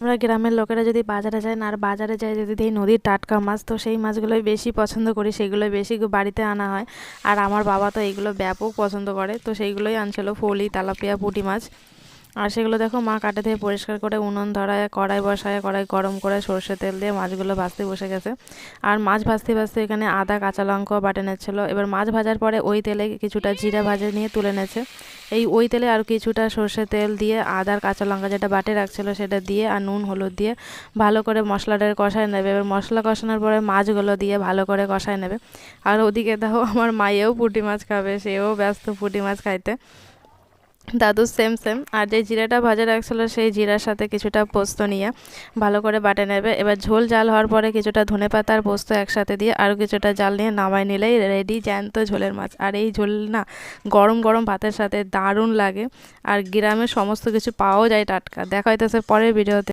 আমরা গ্রামের লোকেরা যদি বাজারে যাই না, আর বাজারে যাই যদি দেখি নদীর টাটকা মাছ, তো সেই মাছগুলোই বেশি পছন্দ করি, সেগুলোই বেশি বাড়িতে আনা হয়। আর আমার বাবা তো এইগুলো ব্যাপক পছন্দ করে, তো সেইগুলোই আনছিল, ফলি, তেলাপিয়া, পুঁটি মাছ। আর সেগুলো দেখো মা কাটে দিয়ে পরিষ্কার করে উনুন ধরায়, কড়াই বসায়, কড়াই গরম করে সরষে তেল দিয়ে মাছগুলো ভাজতে বসে গেছে। আর মাছ ভাজতে ভাজতে এখানে আদা, কাঁচা লঙ্কা বাটে নিচ্ছিল। এবার মাছ ভাজার পরে ওই তেলে কিছুটা জিরা ভাজে নিয়ে তুলে নেছে। ওই তেলে আর কিছুটা সরষে তেল দিয়ে আদার, কাঁচা লঙ্কা যেটা বাটে রাখছিল সেটা দিয়ে আর নুন হলুদ দিয়ে ভালো করে মশলাটা কষায় নেবে। এবার মশলা কষানোর পরে মাছগুলো দিয়ে ভালো করে কষায় নেবে। আর ওদিকে দেখো আমার মায়েও পুঁটি মাছ খাবে, সেও ব্যস্ত পুঁটি মাছ খাইতে। দাদু সেম সেম। আর যে জিরাটা ভাজা রাখছিলো সেই জিরার সাথে কিছুটা পোস্ত নিয়ে ভালো করে বাটে নেবে। এবার ঝোল জাল হওয়ার পরে কিছুটা ধনেপাতা আর পোস্ত একসাথে দিয়ে আরও কিছুটা জাল নিয়ে নামাই নিলেই রেডি জ্যান্ত ঝোলের মাছ। আর এই ঝোল না গরম গরম ভাতের সাথে দারুণ লাগে। আর গ্রামের সমস্ত কিছু পাওয়াও যায় টাটকা। দেখা হইতেছে পরের ভিডিওতে।